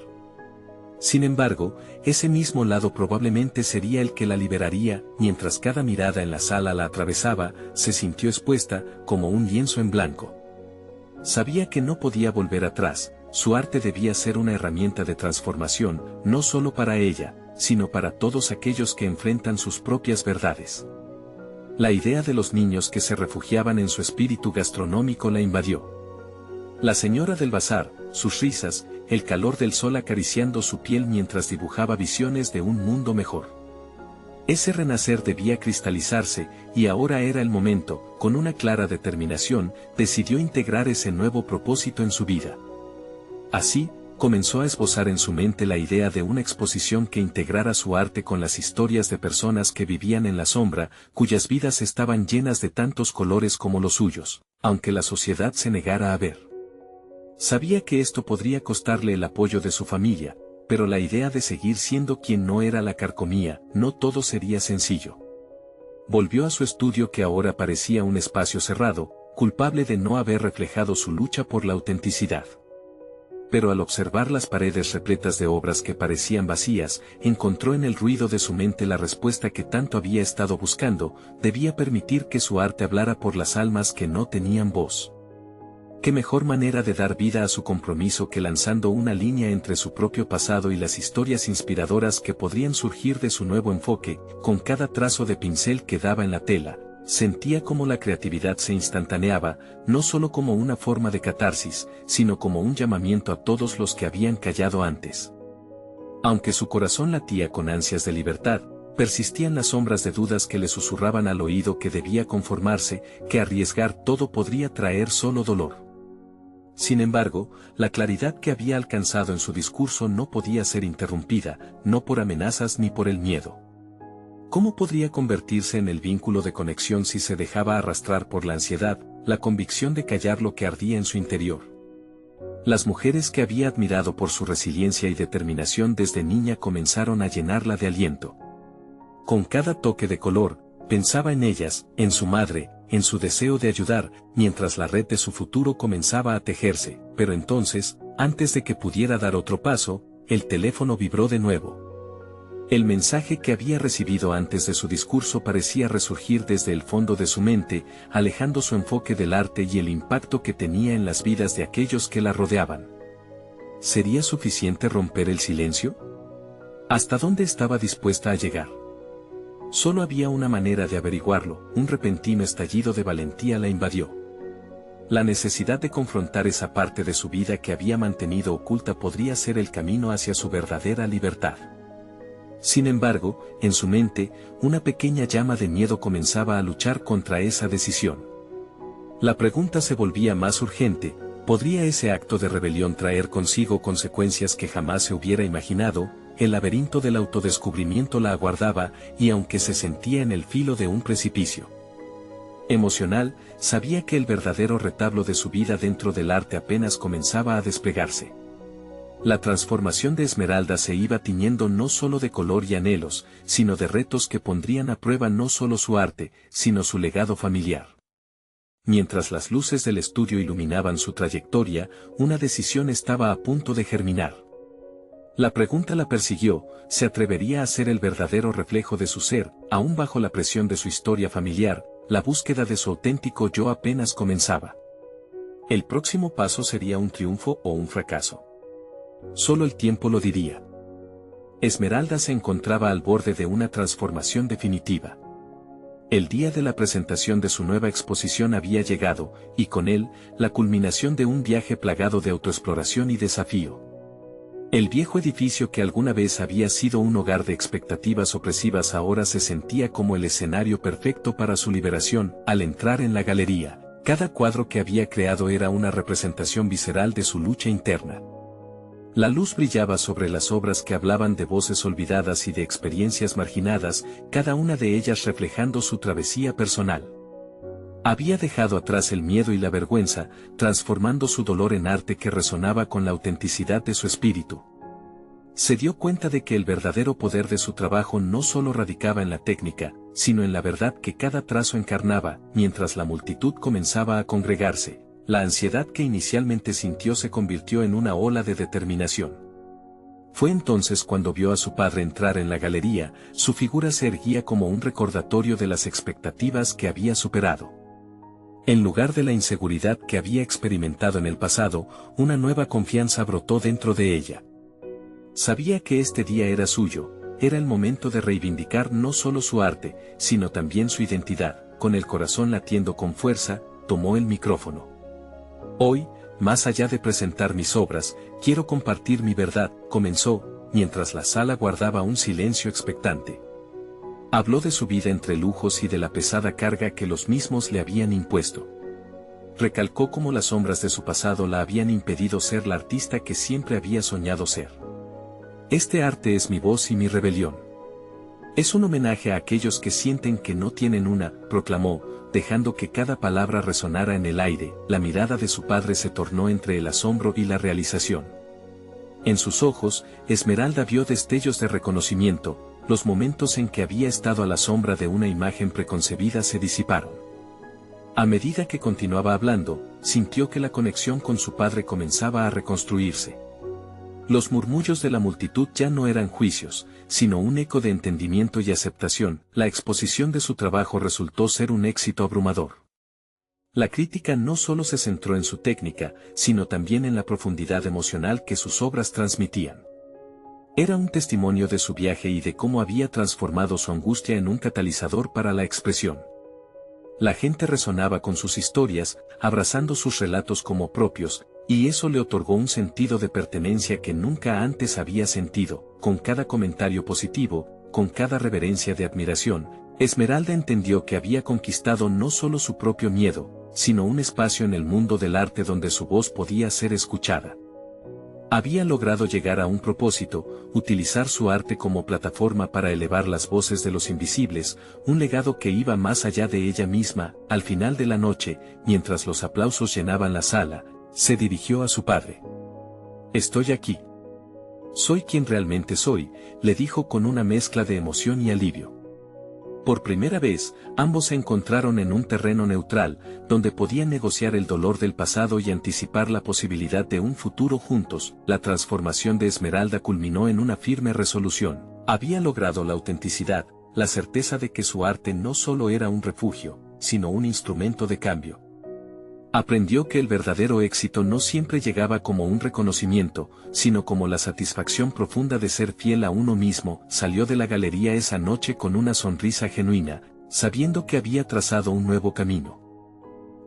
Sin embargo, ese mismo lado probablemente sería el que la liberaría. Mientras cada mirada en la sala la atravesaba, se sintió expuesta, como un lienzo en blanco. Sabía que no podía volver atrás, su arte debía ser una herramienta de transformación, no solo para ella, sino para todos aquellos que enfrentan sus propias verdades. La idea de los niños que se refugiaban en su espíritu gastronómico la invadió. La señora del bazar, sus risas, el calor del sol acariciando su piel mientras dibujaba visiones de un mundo mejor. Ese renacer debía cristalizarse, y ahora era el momento. Con una clara determinación, decidió integrar ese nuevo propósito en su vida. Así, comenzó a esbozar en su mente la idea de una exposición que integrara su arte con las historias de personas que vivían en la sombra, cuyas vidas estaban llenas de tantos colores como los suyos, aunque la sociedad se negara a ver. Sabía que esto podría costarle el apoyo de su familia, pero la idea de seguir siendo quien no era la carcomía. No todo sería sencillo. Volvió a su estudio, que ahora parecía un espacio cerrado, culpable de no haber reflejado su lucha por la autenticidad. Pero al observar las paredes repletas de obras que parecían vacías, encontró en el ruido de su mente la respuesta que tanto había estado buscando. Debía permitir que su arte hablara por las almas que no tenían voz. ¿Qué mejor manera de dar vida a su compromiso que lanzando una línea entre su propio pasado y las historias inspiradoras que podrían surgir de su nuevo enfoque? Con cada trazo de pincel que daba en la tela, sentía como la creatividad se instantaneaba, no solo como una forma de catarsis, sino como un llamamiento a todos los que habían callado antes. Aunque su corazón latía con ansias de libertad, persistían las sombras de dudas que le susurraban al oído que debía conformarse, que arriesgar todo podría traer solo dolor. Sin embargo, la claridad que había alcanzado en su discurso no podía ser interrumpida, no por amenazas ni por el miedo. ¿Cómo podría convertirse en el vínculo de conexión si se dejaba arrastrar por la ansiedad, la convicción de callar lo que ardía en su interior? Las mujeres que había admirado por su resiliencia y determinación desde niña comenzaron a llenarla de aliento. Con cada toque de color, pensaba en ellas, en su madre, en su deseo de ayudar, mientras la red de su futuro comenzaba a tejerse. Pero entonces, antes de que pudiera dar otro paso, el teléfono vibró de nuevo. El mensaje que había recibido antes de su discurso parecía resurgir desde el fondo de su mente, alejando su enfoque del arte y el impacto que tenía en las vidas de aquellos que la rodeaban. ¿Sería suficiente romper el silencio? ¿Hasta dónde estaba dispuesta a llegar? Solo había una manera de averiguarlo. Un repentino estallido de valentía la invadió. La necesidad de confrontar esa parte de su vida que había mantenido oculta podría ser el camino hacia su verdadera libertad. Sin embargo, en su mente, una pequeña llama de miedo comenzaba a luchar contra esa decisión. La pregunta se volvía más urgente: ¿podría ese acto de rebelión traer consigo consecuencias que jamás se hubiera imaginado? El laberinto del autodescubrimiento la aguardaba, y aunque se sentía en el filo de un precipicio emocional, sabía que el verdadero retablo de su vida dentro del arte apenas comenzaba a desplegarse. La transformación de Esmeralda se iba tiñendo no solo de color y anhelos, sino de retos que pondrían a prueba no solo su arte, sino su legado familiar. Mientras las luces del estudio iluminaban su trayectoria, una decisión estaba a punto de germinar. La pregunta la persiguió: ¿se atrevería a ser el verdadero reflejo de su ser, aún bajo la presión de su historia familiar? La búsqueda de su auténtico yo apenas comenzaba. El próximo paso sería un triunfo o un fracaso. Solo el tiempo lo diría. Esmeralda se encontraba al borde de una transformación definitiva. El día de la presentación de su nueva exposición había llegado, y con él, la culminación de un viaje plagado de autoexploración y desafío. El viejo edificio que alguna vez había sido un hogar de expectativas opresivas ahora se sentía como el escenario perfecto para su liberación. Al entrar en la galería, cada cuadro que había creado era una representación visceral de su lucha interna. La luz brillaba sobre las obras que hablaban de voces olvidadas y de experiencias marginadas, cada una de ellas reflejando su travesía personal. Había dejado atrás el miedo y la vergüenza, transformando su dolor en arte que resonaba con la autenticidad de su espíritu. Se dio cuenta de que el verdadero poder de su trabajo no solo radicaba en la técnica, sino en la verdad que cada trazo encarnaba. Mientras la multitud comenzaba a congregarse, la ansiedad que inicialmente sintió se convirtió en una ola de determinación. Fue entonces cuando vio a su padre entrar en la galería, su figura se erguía como un recordatorio de las expectativas que había superado. En lugar de la inseguridad que había experimentado en el pasado, una nueva confianza brotó dentro de ella. Sabía que este día era suyo, era el momento de reivindicar no solo su arte, sino también su identidad. Con el corazón latiendo con fuerza, tomó el micrófono. Hoy, más allá de presentar mis obras, quiero compartir mi verdad, comenzó, mientras la sala guardaba un silencio expectante. Habló de su vida entre lujos y de la pesada carga que los mismos le habían impuesto. Recalcó cómo las sombras de su pasado la habían impedido ser la artista que siempre había soñado ser. Este arte es mi voz y mi rebelión. Es un homenaje a aquellos que sienten que no tienen una, proclamó, dejando que cada palabra resonara en el aire. La mirada de su padre se tornó entre el asombro y la realización. En sus ojos, Esmeralda vio destellos de reconocimiento, los momentos en que había estado a la sombra de una imagen preconcebida se disiparon. A medida que continuaba hablando, sintió que la conexión con su padre comenzaba a reconstruirse. Los murmullos de la multitud ya no eran juicios, sino un eco de entendimiento y aceptación. La exposición de su trabajo resultó ser un éxito abrumador. La crítica no solo se centró en su técnica, sino también en la profundidad emocional que sus obras transmitían. Era un testimonio de su viaje y de cómo había transformado su angustia en un catalizador para la expresión. La gente resonaba con sus historias, abrazando sus relatos como propios, y eso le otorgó un sentido de pertenencia que nunca antes había sentido. Con cada comentario positivo, con cada reverencia de admiración, Esmeralda entendió que había conquistado no solo su propio miedo, sino un espacio en el mundo del arte donde su voz podía ser escuchada. Había logrado llegar a un propósito, utilizar su arte como plataforma para elevar las voces de los invisibles, un legado que iba más allá de ella misma. Al final de la noche, mientras los aplausos llenaban la sala, se dirigió a su padre. «Estoy aquí. Soy quien realmente soy», le dijo con una mezcla de emoción y alivio. Por primera vez, ambos se encontraron en un terreno neutral, donde podían negociar el dolor del pasado y anticipar la posibilidad de un futuro juntos. La transformación de Esmeralda culminó en una firme resolución. Había logrado la autenticidad, la certeza de que su arte no solo era un refugio, sino un instrumento de cambio. Aprendió que el verdadero éxito no siempre llegaba como un reconocimiento, sino como la satisfacción profunda de ser fiel a uno mismo. Salió de la galería esa noche con una sonrisa genuina, sabiendo que había trazado un nuevo camino.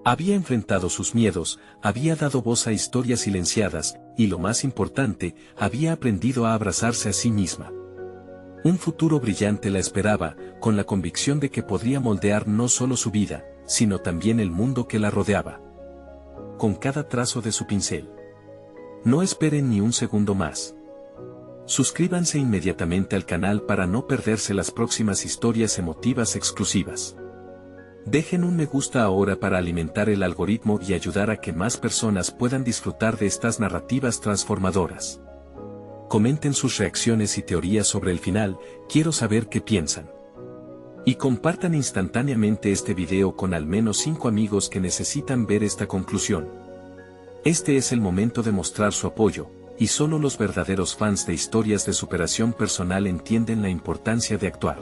Había enfrentado sus miedos, había dado voz a historias silenciadas, y lo más importante, había aprendido a abrazarse a sí misma. Un futuro brillante la esperaba, con la convicción de que podría moldear no solo su vida, sino también el mundo que la rodeaba. Con cada trazo de su pincel. No esperen ni un segundo más. Suscríbanse inmediatamente al canal para no perderse las próximas historias emotivas exclusivas. Dejen un me gusta ahora para alimentar el algoritmo y ayudar a que más personas puedan disfrutar de estas narrativas transformadoras. Comenten sus reacciones y teorías sobre el final, quiero saber qué piensan. Y compartan instantáneamente este video con al menos 5 amigos que necesitan ver esta conclusión. Este es el momento de mostrar su apoyo, y solo los verdaderos fans de historias de superación personal entienden la importancia de actuar.